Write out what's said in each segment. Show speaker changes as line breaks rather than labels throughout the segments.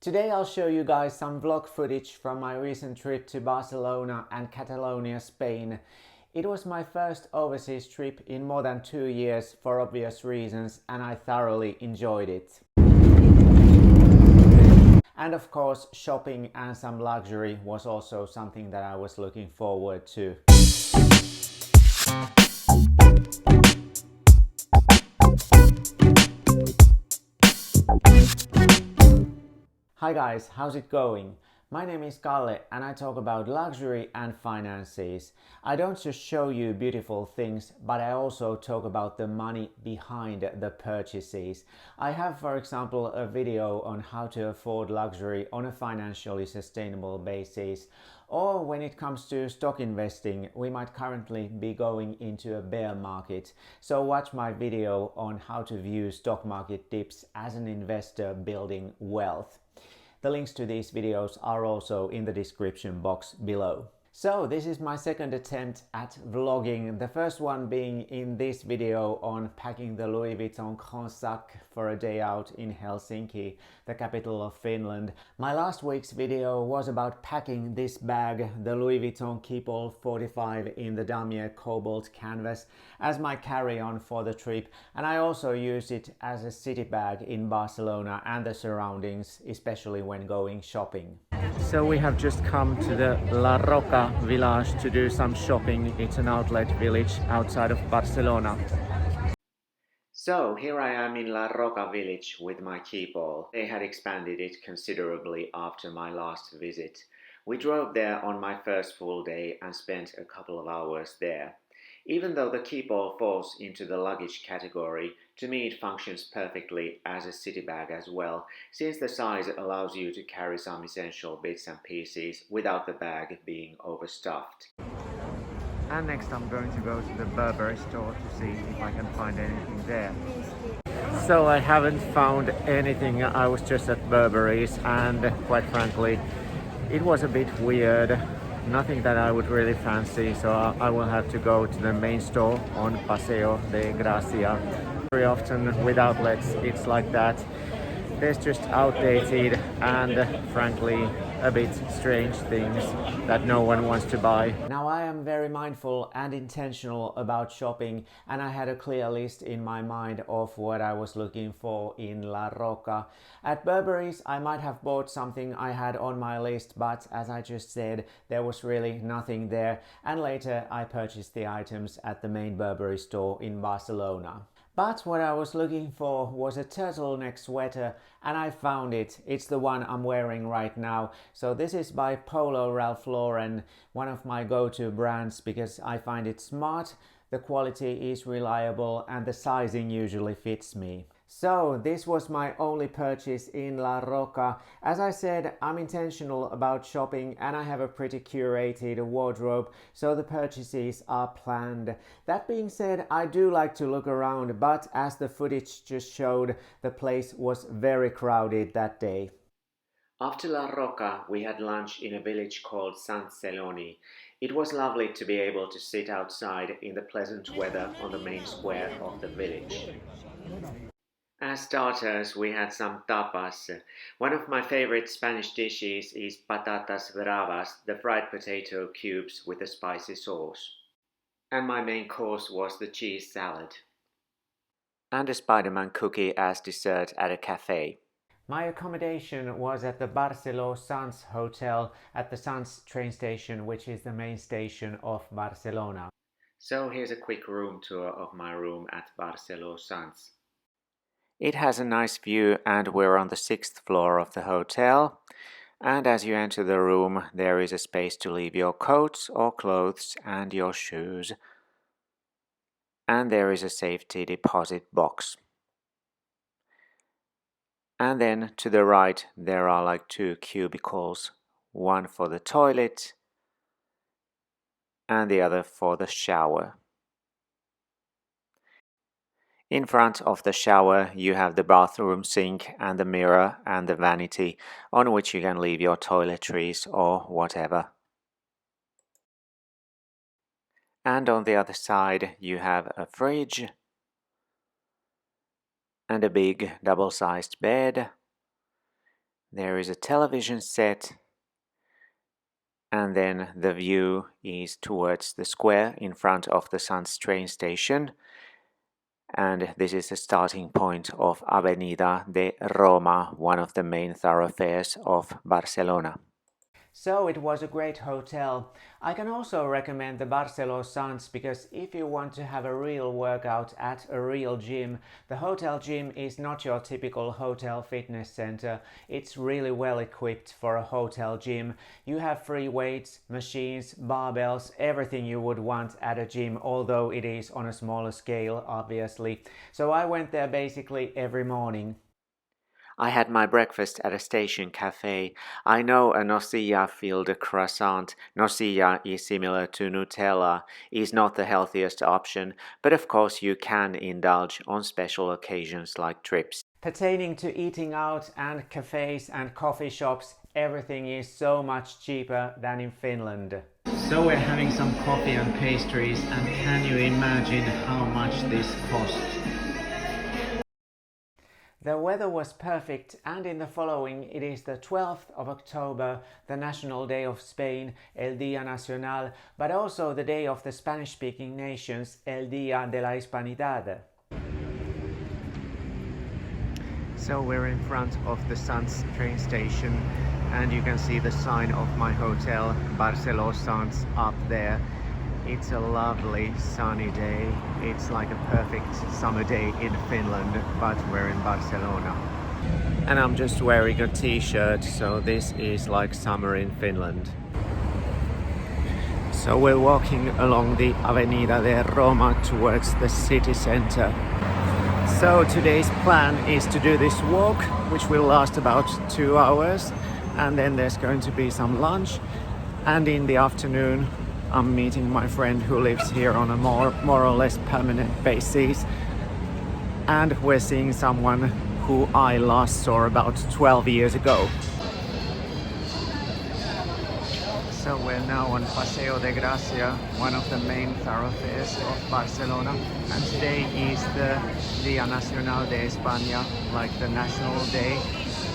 Today I'll show you guys some vlog footage from my recent trip to Barcelona and Catalonia, Spain. It was my first overseas trip in more than 2 years for obvious reasons, and I thoroughly enjoyed it. And of course, shopping and some luxury was also something that I was looking forward to. Hi guys, how's it going? My name is Kalle and I talk about luxury and finances. I don't just show you beautiful things, but I also talk about the money behind the purchases. I have, for example, a video on how to afford luxury on a financially sustainable basis. Or when it comes to stock investing, we might currently be going into a bear market. So watch my video on how to view stock market dips as an investor building wealth. The links to these videos are also in the description box below. So this is my second attempt at vlogging, the first one being in this video on packing the Louis Vuitton Grand Sac for a day out in Helsinki, the capital of Finland. My last week's video was about packing this bag, the Louis Vuitton KEEPALL 45 in the damier cobalt canvas, as my carry-on for the trip, and I also used it as a city bag in Barcelona and the surroundings, especially when going shopping. So we have just come to the La Roca village to do some shopping. It's an outlet village outside of Barcelona. So here I am in La Roca village with my KEEPALL. They had expanded it considerably after my last visit. We drove there on my first full day and spent a couple of hours there. Even though the KEEPALL falls into the luggage category, to me it functions perfectly as a city bag as well, since the size allows you to carry some essential bits and pieces without the bag being overstuffed. And next I'm going to go to the Burberry store to see if I can find anything there. So I haven't found anything. I was just at Burberry's and quite frankly it was a bit weird. Nothing that I would really fancy, so I will have to go to the main store on Paseo de Gracia. Very often with outlets it's like that. There's just outdated and frankly a bit strange things that no one wants to buy. Now I am very mindful and intentional about shopping, and I had a clear list in my mind of what I was looking for in La Roca. At Burberry's I might have bought something I had on my list, but as I just said, there was really nothing there, and later I purchased the items at the main Burberry store in Barcelona. But what I was looking for was a turtleneck sweater, and I found it. It's the one I'm wearing right now. So this is by Polo Ralph Lauren, one of my go-to brands because I find it smart, the quality is reliable, and the sizing usually fits me. So this was my only purchase in La Roca. As I said, I'm intentional about shopping and I have a pretty curated wardrobe, so the purchases are planned. That being said, I do like to look around, but as the footage just showed, the place was very crowded that day. After La Roca, we had lunch in a village called Celony. It was lovely to be able to sit outside in the pleasant weather on the main square of the village. As starters, we had some tapas. One of my favorite Spanish dishes is patatas bravas, the fried potato cubes with a spicy sauce. And my main course was the cheese salad. And a Spider-Man cookie as dessert at a cafe. My accommodation was at the Barcelona Sants Hotel at the Sants train station, which is the main station of Barcelona. So here's a quick room tour of my room at Barcelona Sants. It has a nice view and we're on the 6th floor of the hotel. And as you enter the room, there is a space to leave your coats or clothes and your shoes. And there is a safety deposit box. And then to the right there are like 2 cubicles, one for the toilet and the other for the shower. In front of the shower you have the bathroom sink and the mirror and the vanity on which you can leave your toiletries or whatever. And on the other side you have a fridge and a big double-sized bed, There is a television set, and then the view is towards the square in front of the Sun's train station. And this is the starting point of Avenida de Roma, one of the main thoroughfares of Barcelona. So it was a great hotel. I can also recommend the Barcelona Sans because if you want to have a real workout at a real gym, the hotel gym is not your typical hotel fitness center. It's really well equipped for a hotel gym. You have free weights, machines, barbells, everything you would want at a gym, although it is on a smaller scale, obviously. So I went there basically every morning. I had my breakfast at a station cafe. I know a nocilla filled croissant, nocilla is similar to Nutella, is not the healthiest option, but of course you can indulge on special occasions like trips. Pertaining to eating out and cafes and coffee shops, everything is so much cheaper than in Finland. So we're having some coffee and pastries, and can you imagine how much this cost? The weather was perfect, and in the following it is the 12th of October, the National Day of Spain, El Día Nacional, but also the Day of the Spanish-speaking nations, El Día de la Hispanidad. So we're in front of the Sun's train station, and you can see the sign of my hotel, Barcelona Sans, up there. It's a lovely sunny day. It's like a perfect summer day in Finland, but we're in Barcelona. And I'm just wearing a t-shirt, so this is like summer in Finland. So we're walking along the Avenida de Roma towards the city center. So today's plan is to do this walk, which will last about 2 hours, and then there's going to be some lunch, and in the afternoon I'm meeting my friend who lives here on a more or less permanent basis, and we're seeing someone who I last saw about 12 years ago. So we're now on Paseo de Gracia, one of the main thoroughfares of Barcelona, and today is the Día Nacional de España, like the National Day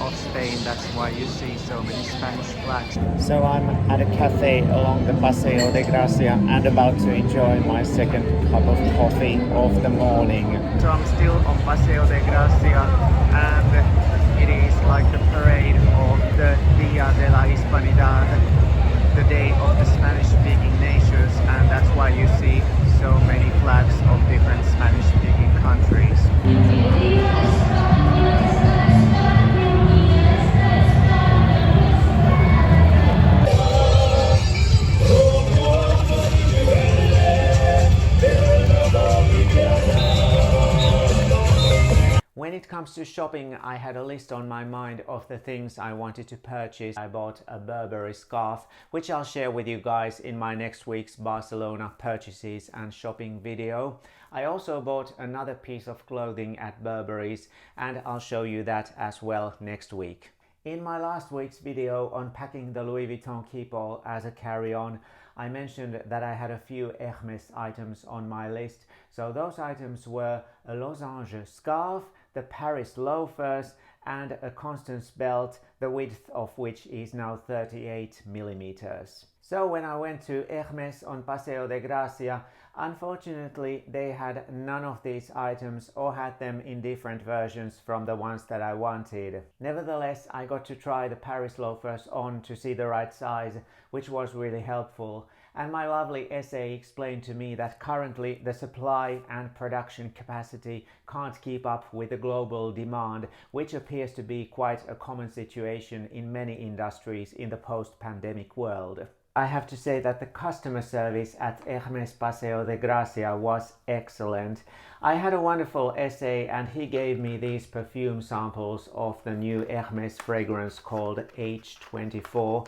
of Spain. That's why you see so many Spanish flags. So I'm at a cafe along the Paseo de Gracia and about to enjoy my second cup of coffee of the morning. So I'm still on Paseo de Gracia, and it is like the parade of the Día de la Hispanidad, the day of the Spanish-speaking nations, and that's why you see so many flags of different Spanish-speaking countries. When it comes to shopping, I had a list on my mind of the things I wanted to purchase. I bought a Burberry scarf, which I'll share with you guys in my next week's Barcelona purchases and shopping video. I also bought another piece of clothing at Burberry's, and I'll show you that as well next week. In my last week's video on packing the Louis Vuitton KEEPALL as a carry-on, I mentioned that I had a few Hermès items on my list. So those items were a losange scarf, the Paris loafers, and a Constance belt, the width of which is now 38 millimeters. So when I went to Hermès on Paseo de Gracia, unfortunately they had none of these items or had them in different versions from the ones that I wanted. Nevertheless, I got to try the Paris loafers on to see the right size, which was really helpful. And my lovely essay explained to me that currently the supply and production capacity can't keep up with the global demand, which appears to be quite a common situation in many industries in the post-pandemic world. I have to say that the customer service at Hermès Paseo de Gracia was excellent. I had a wonderful essay, and he gave me these perfume samples of the new Hermès fragrance called H24.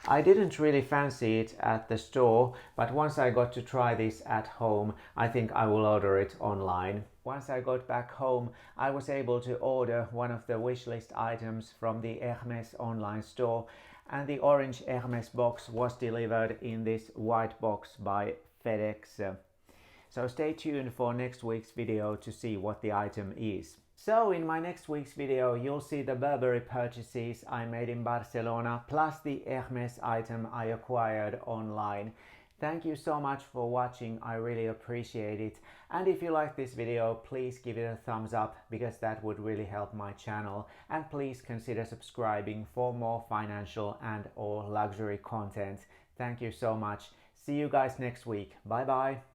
I didn't really fancy it at the store, but once I got to try this at home, I think I will order it online. Once I got back home, I was able to order one of the wishlist items from the Hermès online store, and the orange Hermès box was delivered in this white box by FedEx. So stay tuned for next week's video to see what the item is. So in my next week's video you'll see the Burberry purchases I made in Barcelona plus the Hermès item I acquired online. Thank you so much for watching, I really appreciate it. And if you like this video, please give it a thumbs up because that would really help my channel. And please consider subscribing for more financial and or luxury content. Thank you so much. See you guys next week. Bye bye.